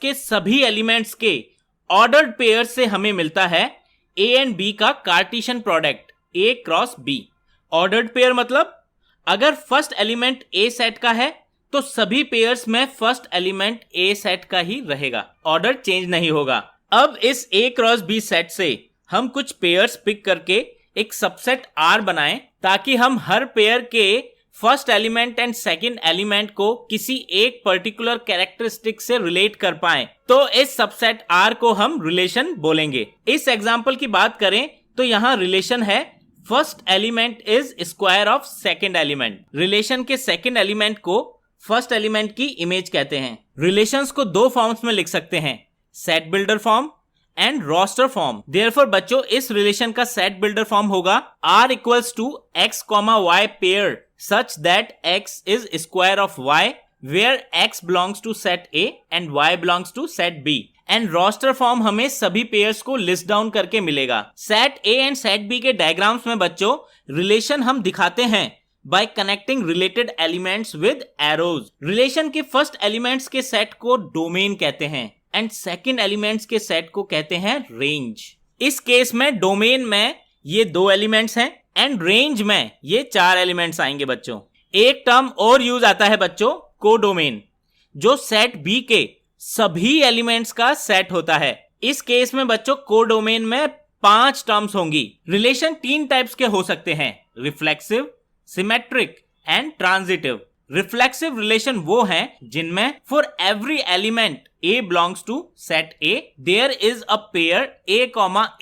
के सभी एलिमेंट्स के ऑर्डर्ड पेयर से हमें मिलता है ए एंड बी का Cartesian product A cross B. Ordered pair मतलब अगर फर्स्ट एलिमेंट ए सेट का है तो सभी पेयर्स में फर्स्ट एलिमेंट ए सेट का ही रहेगा, ऑर्डर चेंज नहीं होगा। अब इस ए क्रॉस बी सेट से हम कुछ पेयर्स पिक करके एक सबसेट आर बनाएं ताकि हम हर पेयर के first element and second element को किसी एक पर्टिकुलर कैरेक्टरिस्टिक से रिलेट कर पाएं। तो इस सबसेट आर को हम रिलेशन बोलेंगे। इस एग्जांपल की बात करें तो यहाँ रिलेशन है first element is square of second element. Relation के सेकंड एलिमेंट को फर्स्ट एलिमेंट की इमेज कहते हैं। रिलेशंस को दो फॉर्म्स में लिख सकते हैं, set builder form and roster form. Therefore बच्चों इस रिलेशन का सेट बिल्डर फॉर्म होगा r equals to x, y pair such that x is square of y where x belongs to set A and y belongs to set B। And roster form हमें सभी pairs को list down करके मिलेगा। Set A and set B के diagrams में बच्चों relation हम दिखाते हैं by connecting related elements with arrows. Relation के फर्स्ट एलिमेंट्स के सेट को डोमेन कहते हैं एंड सेकंड एलिमेंट्स के सेट को कहते हैं रेंज। इस केस में डोमेन में ये दो एलिमेंट्स हैं एंड रेंज में ये चार एलिमेंट्स आएंगे बच्चों। एक टर्म और यूज आता है बच्चों कोडोमेन, जो सेट बी के सभी एलिमेंट्स का सेट होता है। इस केस में बच्चों कोडोमेन में 5 टर्म्स होंगी। रिलेशन 3 टाइप्स के हो सकते हैं, reflexive, symmetric and transitive. Reflexive relation वो हैं जिनमें for every element A belongs to set A there is a pair A,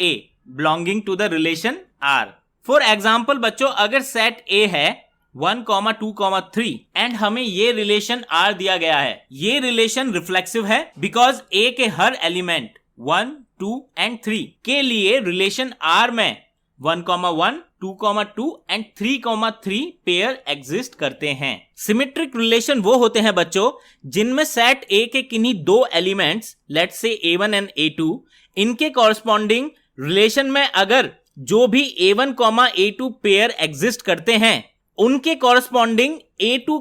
A belonging to the relation R। For example बच्चों अगर सेट A है 1, 2, 3 एंड हमें ये रिलेशन R दिया गया है, ये रिलेशन रिफ्लेक्सिव है बिकॉज A के हर एलिमेंट 1, 2 एंड 3 के लिए रिलेशन R में 1, 1, 2, 2 एंड 3, पेयर एग्जिस्ट करते हैं। सिमेट्रिक रिलेशन वो होते हैं बच्चों जिनमें सेट A के किन्हीं दो elements let's say A1 and A2 इनके कॉरस्पॉन्डिंग रिलेशन में अगर जो भी A1, A2 पेयर एग्जिस्ट करते हैं उनके कॉरस्पॉन्डिंग A2,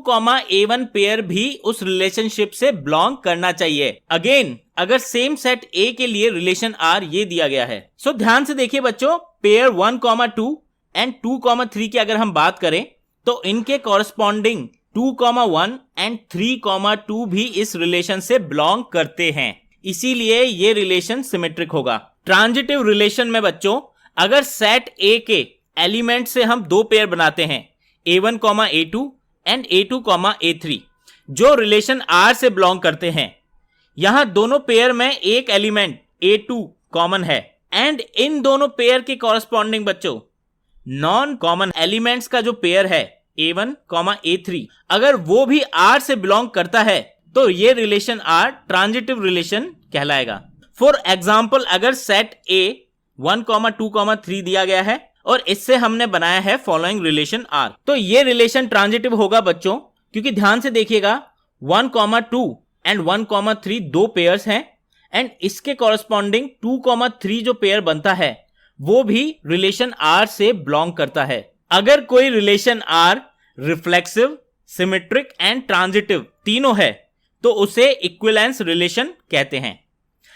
A1 पेयर भी उस रिलेशनशिप से बिलोंग करना चाहिए। अगेन अगर सेम सेट A के लिए रिलेशन R ये दिया गया है। सो ध्यान से देखिए बच्चों, पेयर 1, 2 एंड 2, 3 की अगर हम बात करें तो इनके कॉरस्पॉन्डिंग 2, 1 एंड 3, 2 भी इस रिलेशन से बिलोंग करते हैं, इसीलिए ये रिलेशन सिमेट्रिक होगा। ट्रांजिटिव रिलेशन में बच्चों अगर सेट A के एलिमेंट से हम दो पेयर बनाते हैं A1, A2 and A2, A3 जो रिलेशन R से बिलोंग करते हैं, यहां दोनों पेयर में एक एलिमेंट A2 कॉमन है एंड इन दोनों पेयर के कॉरस्पॉन्डिंग बच्चों नॉन कॉमन एलिमेंट्स का जो पेयर है A1, A3 अगर वो भी R से बिलोंग करता है तो ये रिलेशन R ट्रांजिटिव रिलेशन कहलाएगा। फॉर एग्जाम्पल अगर सेट A 1, 2, 3 दिया गया है और इससे हमने बनाया है फॉलोइंग रिलेशन R, तो ये रिलेशन ट्रांजिटिव होगा बच्चों क्योंकि ध्यान से देखिएगा 1, 2 एंड 1, 3 दो पेयर्स हैं एंड इसके कॉरस्पॉन्डिंग 2, 3 जो पेयर बनता है वो भी रिलेशन R से बिलोंग करता है। अगर कोई relation R reflexive, symmetric and transitive तीनों है तो उसे इक्विवेलेंस रिलेशन कहते हैं।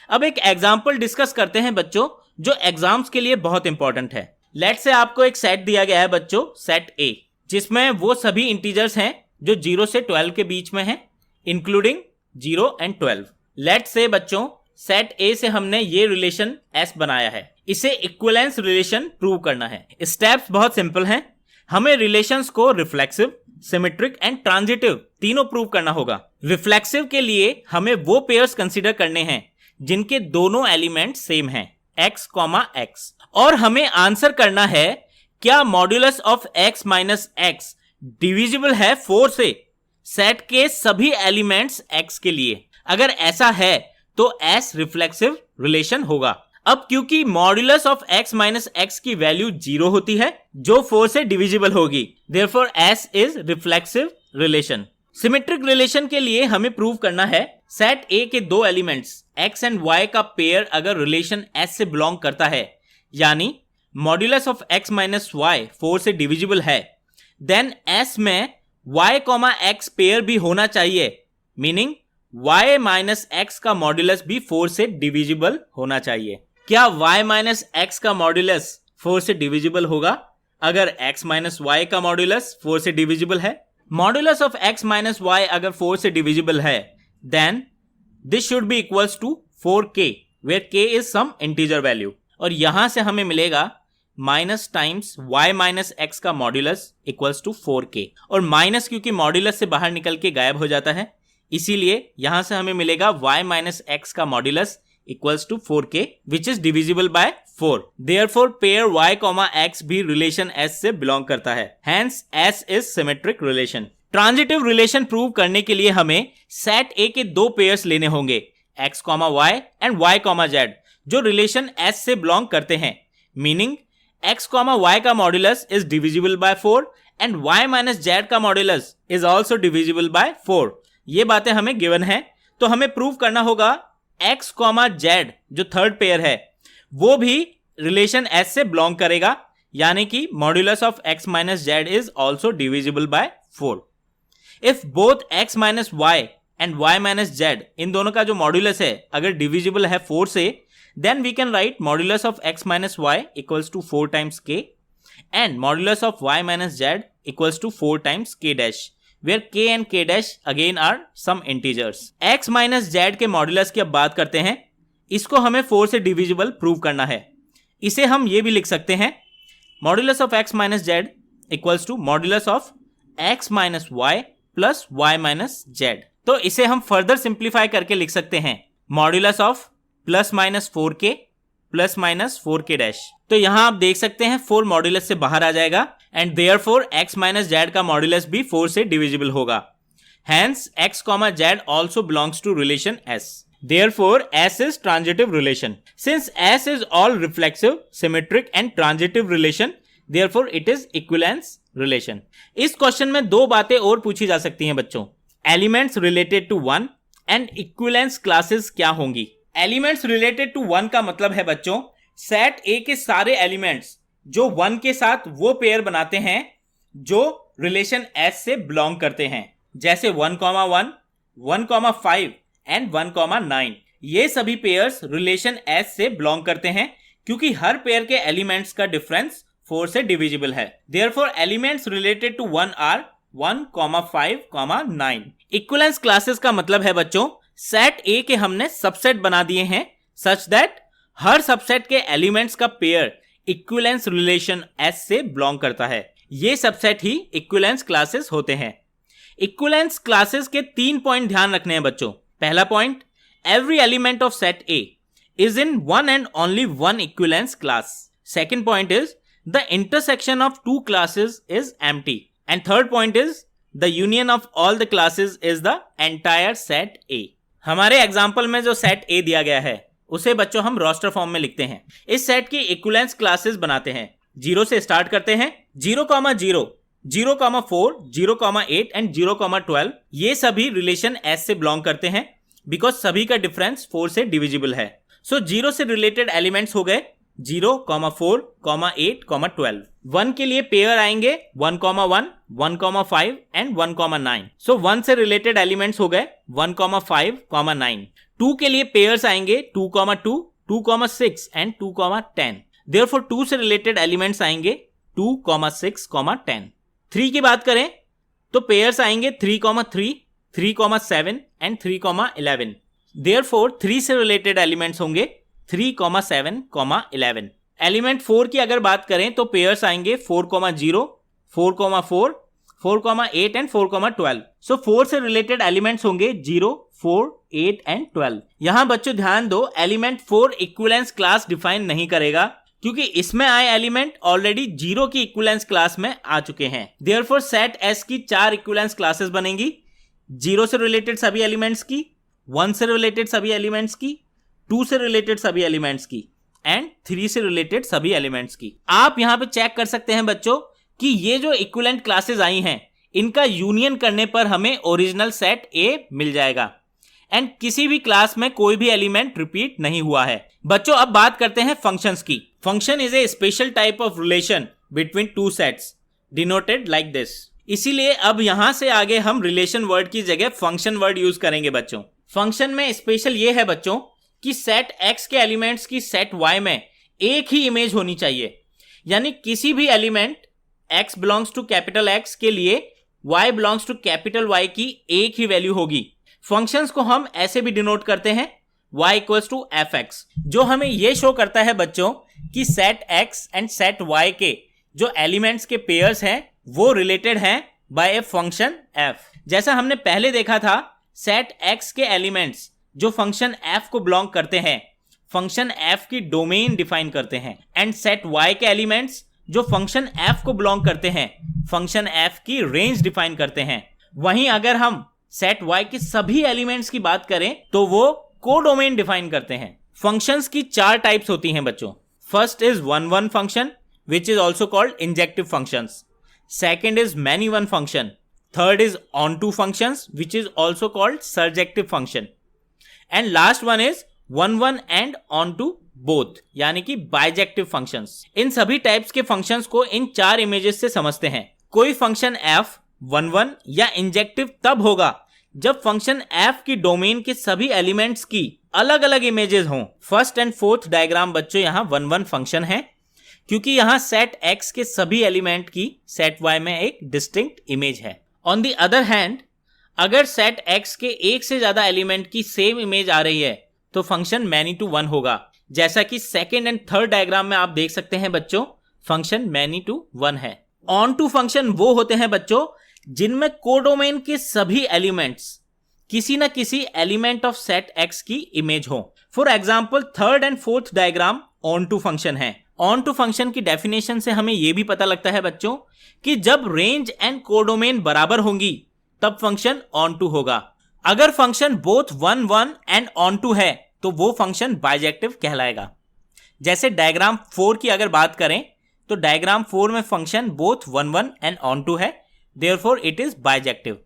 अब एक एग्जांपल डिस्कस करते हैं बच्चों जो एग्जाम्स के लिए बहुत इंपॉर्टेंट है। लेट्स से आपको एक सेट दिया गया है बच्चों सेट A जिसमें वो सभी इंटीजर्स हैं जो 0 से 12 के बीच में हैं इंक्लूडिंग 0 एंड 12। लेट्स से बच्चों सेट A से हमने ये रिलेशन S बनाया है, इसे इक्विवेलेंस रिलेशन प्रूव करना है। स्टेप्स बहुत सिंपल हैं, हमें रिलेशंस को रिफ्लेक्सिव, सिमेट्रिक एंड ट्रांजिटिव तीनों प्रूव करना होगा। रिफ्लेक्सिव के लिए हमें वो पेयर्स कंसीडर करने हैं जिनके दोनों एलिमेंट सेम हैं x, x और हमें आंसर करना है क्या modulus of x minus x divisible है 4 से सेट के सभी एलिमेंट्स x के लिए। अगर ऐसा है तो S रिफ्लेक्सिव रिलेशन होगा। अब क्योंकि modulus of x minus x की वैल्यू 0 होती है जो 4 से डिविजिबल होगी, therefore S is reflexive relation. Symmetric relation के लिए हमें प्रूव करना है सेट A के दो एलिमेंट्स x एंड y का पेयर अगर रिलेशन S से बिलोंग करता है यानी modulus of x minus y 4 से डिविजिबल है, देन S में y, x पेयर भी होना चाहिए, मीनिंग y माइनस एक्स का मॉड्यूलस भी 4 से डिविजिबल होना चाहिए। क्या y माइनस एक्स का मॉड्यूलस 4 से डिविजिबल होगा अगर x माइनस वाई का मॉड्यूलस 4 से डिविजिबल है? Modulus of x minus y अगर 4 से डिविजिबल है, then this should be equals to 4k where k is some integer value. और यहां से हमें मिलेगा minus times y minus x का मॉड्यूलस इक्वल्स टू 4k, और माइनस क्योंकि मॉड्यूलस से बाहर निकल के गायब हो जाता है, इसीलिए यहां से हमें मिलेगा y माइनस एक्स का modulus equals to 4k which is divisible by 4. Therefore pair y, x भी रिलेशन s से बिलोंग करता है, hence s is symmetric relation. Transitive relation prove करने के लिए हमें सेट A के दो पेयर्स लेने होंगे, x, y and y, z, जो रिलेशन s से बिलोंग करते हैं, मीनिंग x, y का modulus is divisible by 4 and y minus z का modulus is also divisible by 4। ये बातें हमें गिवन है, तो हमें प्रूव करना होगा x, z जो थर्ड पेयर है वो भी रिलेशन s से बिलोंग करेगा, यानी कि modulus of x minus z is also divisible by 4। If both x minus y and y minus z, इन दोनों का जो मॉड्यूलस है अगर डिविजिबल है 4 से, then we can write modulus of x minus y equals to 4 times k and modulus of y minus z equals to 4 times k dash, where k and k dash again are some integers. x minus z के modulus की अब बात करते हैं, इसको हमें 4 से divisible prove करना है। इसे हम ये भी लिख सकते हैं modulus of x minus z equals to modulus of x minus y plus y minus z। तो इसे हम फर्दर सिंप्लीफाई करके लिख सकते हैं modulus of plus minus 4k plus minus 4k dash. तो यहां आप देख सकते हैं 4 मॉड्यूलस से बाहर आ जाएगा and therefore x minus z का मॉड्यूलस भी 4 से डिविजिबल होगा, hence x, z also belongs to relation s. Therefore s is transitive relation. Since s is all reflexive, symmetric and transitive relation, therefore it is equivalence relation. इस question में दो बातें और पूछी जा सकती हैं बच्चों, elements related to 1 and equivalence classes क्या होंगी। एलिमेंट्स रिलेटेड टू 1 का मतलब है बच्चों सेट A के सारे एलिमेंट्स जो 1 के साथ वो पेयर बनाते हैं जो रिलेशन S से बिलोंग करते हैं, जैसे 1, 1, 1, 5 एंड 1, 9। ये सभी पेयर्स रिलेशन S से बिलोंग करते हैं क्योंकि हर पेयर के एलिमेंट्स का डिफरेंस 4 से डिविजिबल है। Therefore elements related to 1 are 1, 5, 9। Equivalence classes का मतलब है बच्चों सेट A के हमने सबसेट बना दिए हैं सच दैट हर सबसेट के एलिमेंट्स का पेयर इक्विवेलेंस रिलेशन S से बिलोंग करता है। ये सबसेट ही इक्विवेलेंस क्लासेस होते हैं। इक्विवेलेंस क्लासेस के 3 पॉइंट ध्यान रखने हैं बच्चों। पहला point, every element of set A is in one and only one equivalence class. Second point is the intersection of two classes is empty. And third point is the union of all the classes is the entire set A. हमारे example में जो set A दिया गया है उसे बच्चों हम roster form में लिखते हैं। इस सेट की इक्विवेलेंस क्लासेस बनाते हैं। 0 से स्टार्ट करते हैं, 0, 0, 0, 4, 0, 8 एंड 0, 12 ये सभी रिलेशन S से बिलोंग करते हैं बिकॉज सभी का डिफरेंस 4 से डिविजिबल है। सो 0 से रिलेटेड एलिमेंट्स हो गए 0, 4, 8, 12। 1 के लिए पेयर आएंगे 1, 1, 1, 5 एंड 1, 9। सो 1 से रिलेटेड एलिमेंट्स हो गए 1, 5, 9। 2 के लिए पेयर्स आएंगे 2, 2, 2, 6 एंड 2, 10। देयरफॉर 2 से रिलेटेड एलिमेंट्स आएंगे 2, 6, 10। 3 की बात करें तो पेयर्स आएंगे 3, 3, 3, 7 एंड 3, 11। देयरफॉर 3 से रिलेटेड एलिमेंट्स होंगे 3, 7, 11। एलिमेंट 4 की अगर बात करें तो पेयर्स आएंगे 4, 0, 4, 4, 4, 8 एंड 4, 12। सो 4 से रिलेटेड एलिमेंट्स होंगे 0, 4, 8 एंड 12। यहां बच्चों ध्यान दो, एलिमेंट 4 इक्विवेलेंस क्लास डिफाइन नहीं करेगा क्योंकि इसमें आए एलिमेंट ऑलरेडी 0 की इक्विवेलेंस क्लास में आ चुके हैं। देयरफॉर सेट S की 4 इक्विवेलेंस क्लासेस बनेंगी, 0 से रिलेटेड सभी एलिमेंट्स की, 1 से रिलेटेड सभी एलिमेंट्स की, 2 से रिलेटेड सभी एलिमेंट्स की एंड 3 से रिलेटेड सभी एलिमेंट्स की। आप यहां पे चेक कर सकते हैं बच्चों कि ये जो इक्विवेलेंट क्लासेस आई हैं इनका यूनियन करने पर हमें ओरिजिनल सेट A मिल जाएगा एंड किसी भी क्लास में कोई भी एलिमेंट रिपीट नहीं हुआ है। बच्चों अब बात करते हैं फंक्शंस की। Function is a special type of relation between two sets denoted like this. इसीलिए अब यहां से आगे हम रिलेशन वर्ड की जगह फंक्शन वर्ड यूज करेंगे बच्चों। फंक्शन में स्पेशल ये है बच्चों कि सेट x के एलिमेंट्स की सेट y में एक ही इमेज होनी चाहिए, यानी किसी भी element x belongs to capital X के लिए y belongs to capital Y की एक ही वैल्यू होगी। फंक्शंस को हम ऐसे भी डिनोट करते हैं y इक्वल्स टू fx, जो हमें यह शो करता है बच्चों कि set x and set y के जो एलिमेंट्स के पेयर्स हैं वो रिलेटेड हैं बाय ए फंक्शन f। जैसा हमने पहले देखा था, सेट x के एलिमेंट्स जो फंक्शन f को बिलोंग करते हैं फंक्शन f की डोमेन डिफाइन करते हैं, एंड सेट y के एलिमेंट्स जो फंक्शन f को बिलोंग करते हैं फंक्शन f की रेंज डिफाइन करते हैं। वहीं अगर हम सेट y के सभी एलिमेंट्स की बात करें तो वो कोडोमेन डिफाइन करते हैं। फंक्शंस की 4 टाइप्स होती हैं बच्चों। First is one one function which is also called injective functions. Second is many one function. Third is onto functions which is also called surjective function. And last one is one one and onto both, यानी कि bijective functions. इन सभी types के functions को इन 4 images से समझते हैं। कोई function f one one या इंजेक्टिव तब होगा जब फंक्शन f की डोमेन के सभी एलिमेंट्स की अलग अलग इमेजेस हों। फर्स्ट एंड फोर्थ डायग्राम बच्चों यहाँ वन वन फंक्शन है, क्योंकि यहाँ सेट x के सभी एलिमेंट की सेट y में एक डिस्टिंक्ट इमेज है। ऑन द अदर हैंड, अगर सेट x के एक से ज्यादा एलिमेंट की सेम इमेज आ रही है तो फंक्शन मैनी टू वन होगा। जैसा कि सेकेंड एंड थर्ड डायग्राम में आप देख सकते हैं बच्चों, फंक्शन मैनी टू वन है। ऑन टू फंक्शन वो होते हैं बच्चों जिनमें कोडोमेन के सभी एलिमेंट्स किसी न किसी एलिमेंट ऑफ सेट x की इमेज हो। For example third and fourth diagram onto function है। ऑन टू फंक्शन की डेफिनेशन से हमें यह भी पता लगता है बच्चों कि जब रेंज एंड कोडोमेन बराबर होंगी तब फंक्शन ऑन टू होगा। अगर function both one one and onto है तो वो फंक्शन बाइजेक्टिव कहलाएगा। जैसे डायग्राम 4 की अगर बात करें तो डायग्राम 4 में function both one one and onto है, देयरफॉर इट इज बाइजेक्टिव।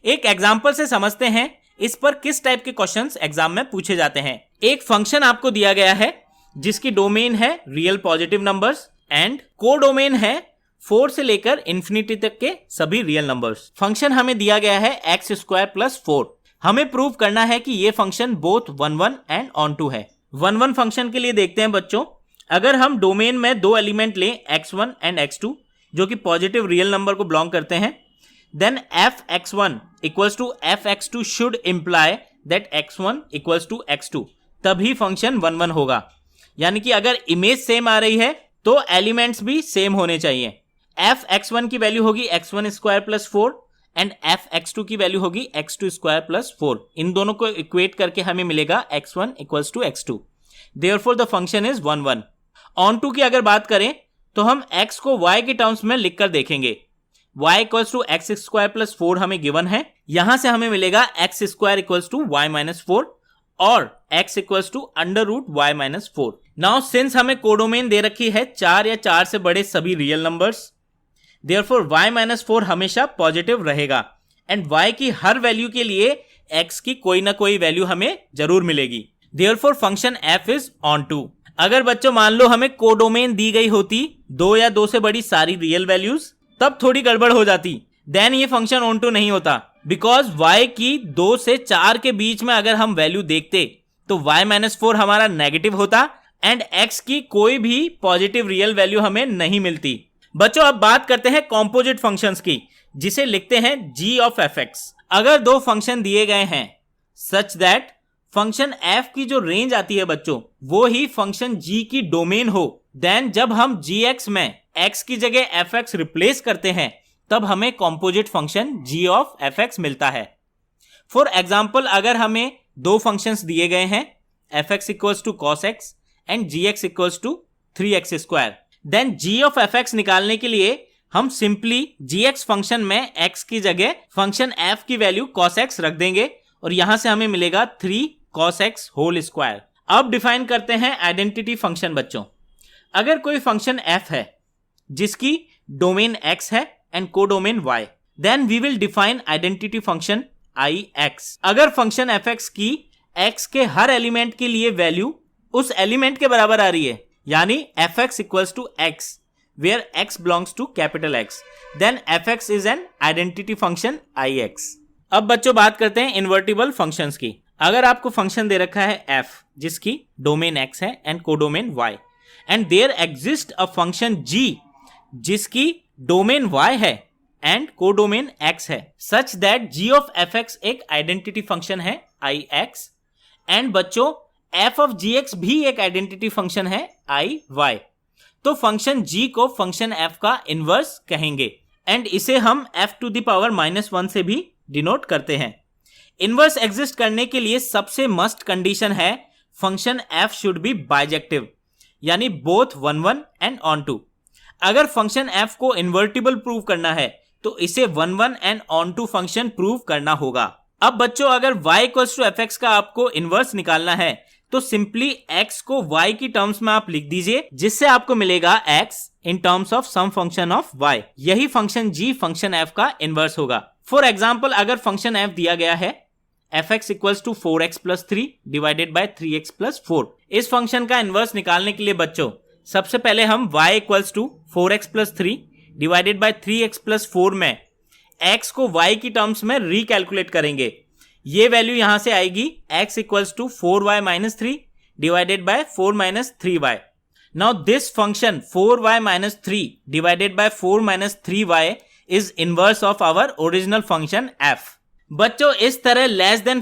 एक एग्जांपल से समझते हैं इस पर किस टाइप के क्वेश्चंस एग्जाम में पूछे जाते हैं। एक फंक्शन आपको दिया गया है जिसकी डोमेन है real positive numbers and codomain है 4 से लेकर इंफिनिटी तक के सभी रियल नंबर्स। फंक्शन हमें दिया गया है x स्क्वायर प्लस 4। हमें प्रूव करना है कि ये function both one one and onto है। वन वन फंक्शन के लिए देखते हैं बच्चों, अगर हम डोमेन में 2 एलिमेंट लें x1 एंड x2 जो कि पॉजिटिव रियल नंबर को बिलोंग करते हैं, then f(x1) equals to f(x2) should imply that x1 equals to x2, तभी फंक्शन वन वन होगा। यानी कि अगर इमेज सेम आ रही है तो एलिमेंट्स भी सेम होने चाहिए। f(x1) की वैल्यू होगी x1 square plus 4 and f(x2) की वैल्यू होगी x2 स्क्वायर प्लस 4। इन दोनों को इक्वेट करके हमें मिलेगा x1 equals to x2, therefore the function is one one. Onto की अगर बात करें तो हम x को y के टर्म्स में लिखकर देखेंगे। y equals to x square plus 4 हमें गिवन है, यहां से हमें मिलेगा x square equals to y minus 4 और x equals to under root y minus 4। Now since हमें कोडोमेन दे रखी है 4 या 4 से बड़े सभी real numbers, therefore y minus 4 हमेशा पॉजिटिव रहेगा एंड y की हर वैल्यू के लिए x की कोई ना कोई वैल्यू हमें जरूर मिलेगी। Therefore function f is onto. अगर बच्चों मान लो हमें कोडोमेन दी गई होती 2 या 2 से बड़ी सारी रियल वैल्यूज, तब थोड़ी गड़बड़ हो जाती, देन ये फंक्शन ऑन टू नहीं होता, बिकॉज y की 2 से 4 के बीच में अगर हम वैल्यू देखते तो y माइनस 4 हमारा नेगेटिव होता एंड x की कोई भी पॉजिटिव रियल वैल्यू हमें नहीं मिलती। बच्चों अब बात करते हैं कॉम्पोजिट फंक्शंस की, जिसे लिखते हैं g ऑफ fx। अगर 2 फंक्शन दिए गए हैं सच दैट फंक्शन f की जो रेंज आती है बच्चों वो ही फंक्शन g की डोमेन हो, देन जब हम gx में x की जगह fx रिप्लेस करते हैं तब हमें composite function g of fx मिलता है। फॉर एग्जाम्पल अगर हमें 2 फंक्शंस दिए गए हैं fx equals to cos x and gx equals to 3x square, then g of fx निकालने के लिए हम सिंपली gx फंक्शन में x की जगह फंक्शन f की वैल्यू cos x रख देंगे और यहां से हमें मिलेगा 3 cos x होल स्क्वायर। अब डिफाइन करते हैं आइडेंटिटी फंक्शन बच्चों। अगर कोई फंक्शन f है जिसकी डोमेन x है and codomain y, then we will define identity function ix। अगर फंक्शन fx की x के हर एलिमेंट के लिए वैल्यू उस एलिमेंट के बराबर आ रही है, यानी fx equals to x where x belongs to capital X, then fx is an identity function ix। अब बच्चों बात करते हैं इन्वर्टिबल फंक्शंस की। अगर आपको फंक्शन दे रखा है f जिसकी डोमेन x है and codomain y and there exist a function g जिसकी डोमेन y है एंड कोडोमेन x है such that g of fx एक आइडेंटिटी फंक्शन है ix एंड बच्चों f ऑफ gx भी एक आइडेंटिटी फंक्शन है iy। तो फंक्शन g को फंक्शन f का इनवर्स कहेंगे एंड इसे हम f टू द पावर -1 से भी डिनोट करते हैं। इनवर्स एग्जिस्ट करने के लिए सबसे मस्ट कंडीशन है function f should be bijective यानी बोथ 1 1 एंड ऑन टू। अगर फंक्शन f को इन्वर्टिबल प्रूव करना है तो इसे 1 1 and onto function prove करना होगा। अब बच्चों अगर y इक्वल्स टू fx का आपको इनवर्स निकालना है तो सिंपली x को y की टर्म्स में आप लिख दीजिए जिससे आपको मिलेगा x in terms of some function of y। यही फंक्शन g फंक्शन f का इनवर्स होगा। फॉर एग्जाम्पल अगर फंक्शन f दिया गया है fx equals to 4x plus 3 divided by 3x plus 4। इस फंक्शन का इनवर्स निकालने के लिए बच्चों सबसे पहले हम y equals to 4x plus 3 divided by 3x plus 4 में x को y की टर्म्स में रिकैलकुलेट करेंगे। ये वैल्यू यहां से आएगी x equals to 4y minus 3 divided by 4 minus 3y। Now this function 4y minus 3 divided by 4 minus 3y is inverse of our original function f। बच्चों इस तरह लेस देन